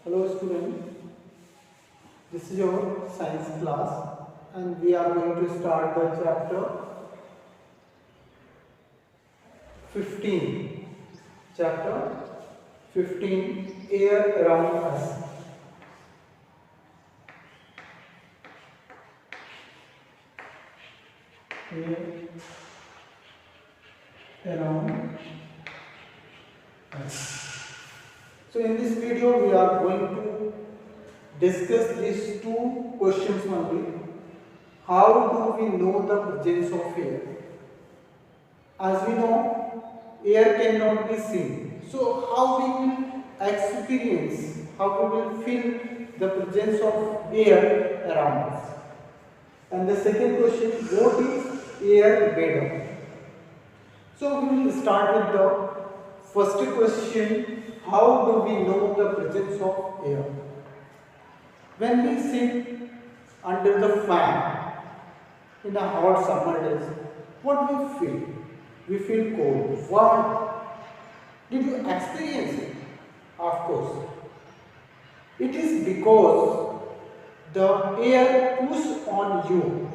Hello student, this is your science class and we are going to start the chapter 15. Chapter 15, Air Around Us. Air around us. So in this video we are going to discuss these two questions only. How do we know the presence of air? As we know, air cannot be seen. So how we will experience, how we will feel the presence of air around us? And the second question, what is air made of? So we will start with the first question, how do we know the presence of air? When we sit under the fan in a hot summer days, what we feel? We feel cold. Why? Did you experience it? Of course. It is because the air pushes on you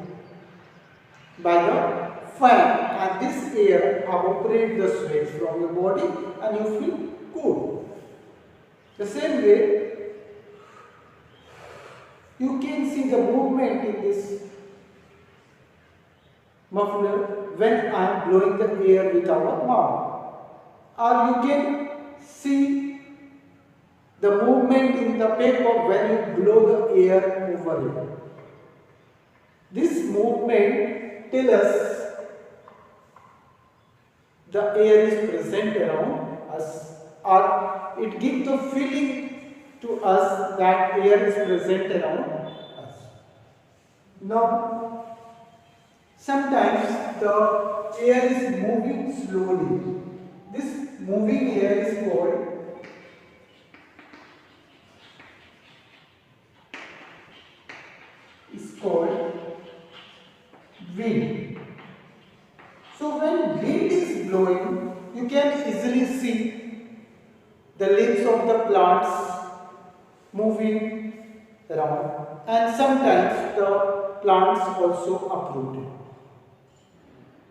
by the fan, and this air evaporates the sweat from your body and you feel cool. The same way, you can see the movement in this muffler when I am blowing the air with our mouth. Or you can see the movement in the paper when you blow the air over it. This movement tells us the air is present around us, or it gives the feeling to us that air is present around us. Now, sometimes the air is moving slowly. This moving air is called wind. So when wind is blowing, you can easily see the leaves of the plants moving around, and sometimes the plants also uprooted.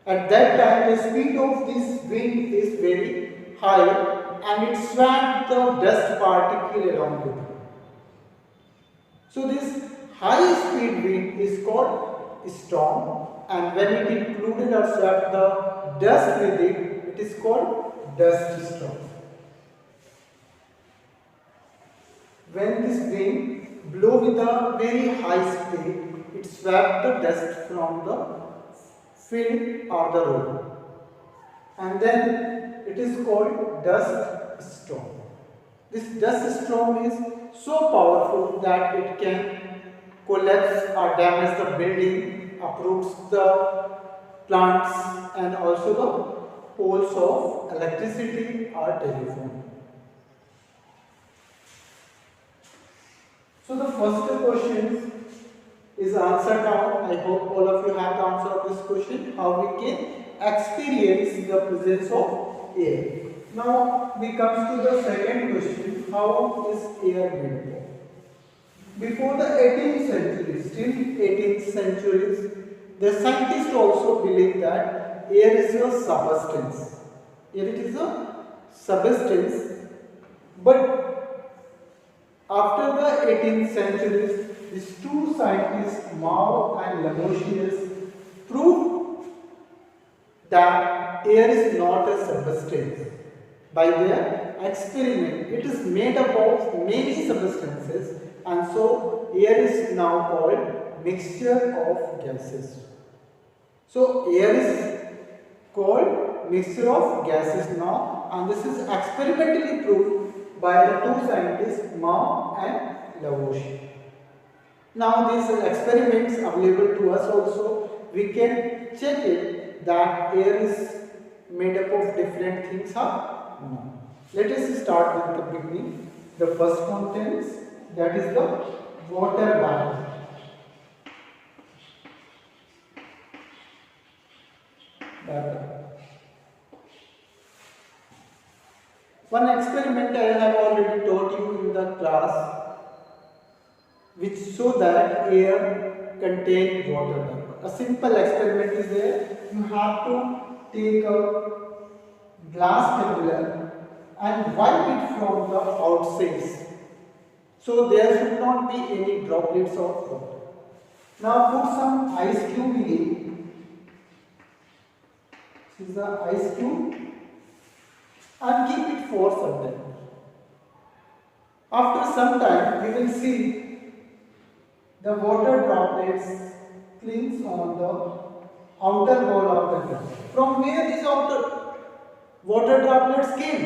At that time, the speed of this wind is very high and it swamped the dust particle along with it. So this high speed wind is called storm, and when it included or swept the dust with it, it is called dust storm. When this wind blew with a very high speed, it swept the dust from the field or the road, and then it is called dust storm. This dust storm is so powerful that it can collapse or damage the building, uproots the plants, and also the poles of electricity or telephone. So the first question is answered now. I hope all of you have the answer of this question, how we can experience the presence of air. Now we come to the second question, how is air made of? Before the 18th century, still 18th centuries, the scientists also believe that air is a substance. Air it is a substance, but after the 18th centuries, these two scientists, Mao and Lavoisier, proved that air is not a substance. By their experiment, it is made up of many substances, and so air is now called mixture of gases. So air is called mixture of gases now, and this is experimentally proved by the two scientists Mao and Lavoisier. Now these experiments available to us also, we can check it that air is made up of different things or no. Let us start with the beginning. The first contents, that is the water vapor. One experiment I have already taught you in the class, which show that air contains water vapor. A simple experiment is there. You have to take a glass tumbler and wipe it from the outside. So there should not be any droplets of water. Now put some ice cube in it. This is the ice cube and keep it for some time. After some time, you will see the water droplets clings on the outer wall of the glass. From where these outer water droplets came?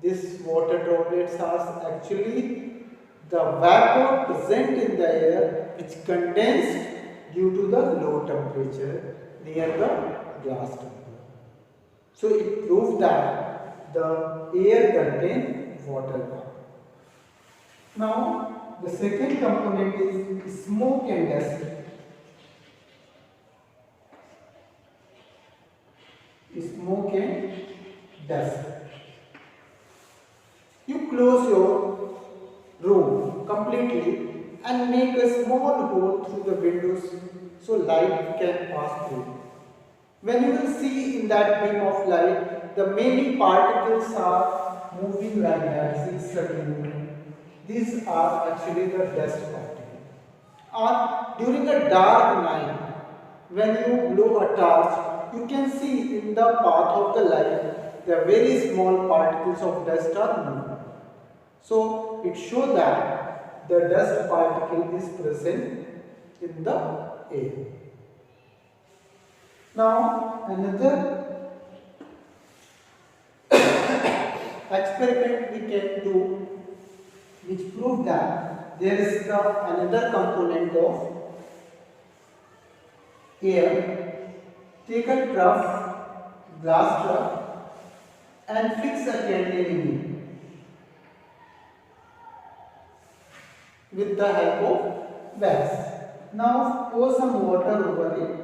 These water droplets are actually the vapor present in the air which condensed due to the low temperature near the glass tumbler. So it proves that the air contains water vapor. Now the second component is smoke and dust. Smoke and dust. You close your room completely and make a small hole through the windows so light can pass through. When you will see in that beam of light, the many particles are moving like that, zigzagging. These are actually the dust particles. Or during a dark night, when you blow a torch, you can see in the path of the light, the very small particles of dust are moving. So it shows that the dust particle is present in the air. Now another experiment we can do which proves that there is another component of air. Take a glass trough and fix a candle in it with the help of wax. Now pour some water over it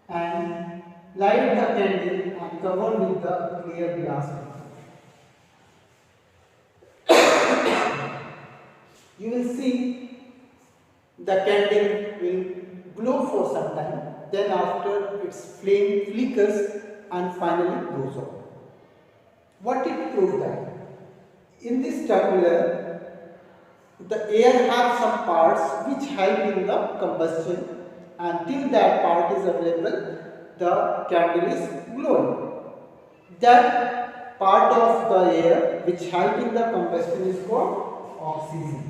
and light the candle and cover with the clear glass. You will see the candle will glow for some time, then after its flame flickers and finally goes out. What it proves that? In this tumbler, the air has some parts which help in the combustion. Until that part is available, the candle is glowing. That part of the air which help in the combustion is called oxygen.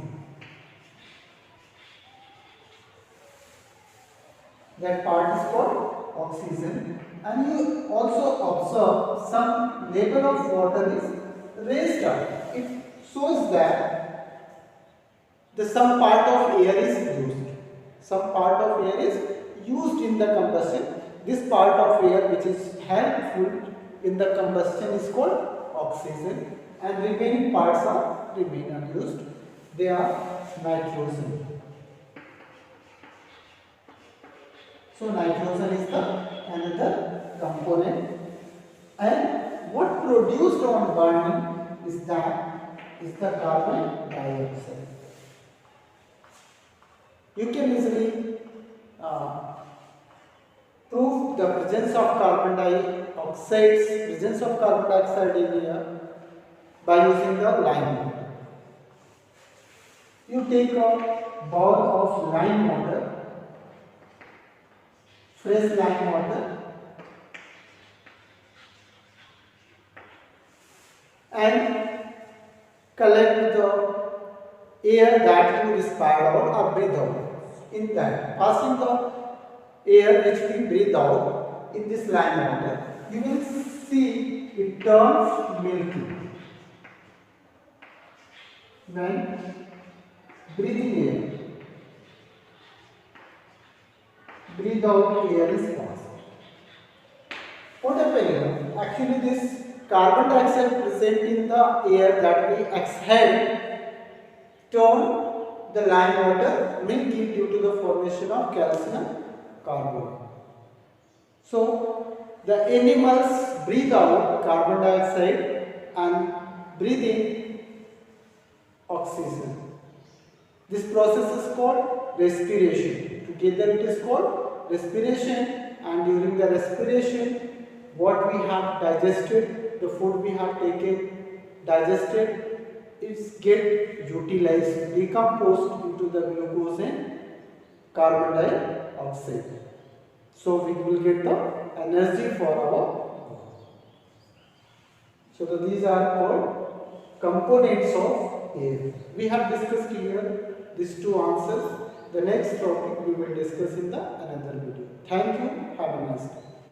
That part is called oxygen. And you also observe some level of water is raised up. It shows that some part of air is used. Some part of air is used in the combustion. This part of air which is helpful in the combustion is called oxygen, and remaining parts remain unused. They are nitrogen. So nitrogen is another component, and what produced on burning is the carbon dioxide. You can easily prove the presence of carbon dioxide in air by using the lime water. You take a bowl of lime water, fresh lime water, and collect the air that you respired out or breathe out. In that, passing the air which we breathe out in this lime water, you will see it turns milky. When breathing air, breathe out air is passed. What happens? Actually, this carbon dioxide present in the air that we exhale turn the lime water milky due to the formation of calcium carbonate. So the animals breathe out carbon dioxide and breathe in oxygen. This process is called respiration. Together it is called respiration, and during the respiration, what we have digested, the food we have taken, digested, it's get utilized, decomposed into the glucose and carbon dioxide. So we will get the energy for our body. So these are called components of air. We have discussed here these two answers. The next topic we will discuss in the another video. Thank you. Have a nice day.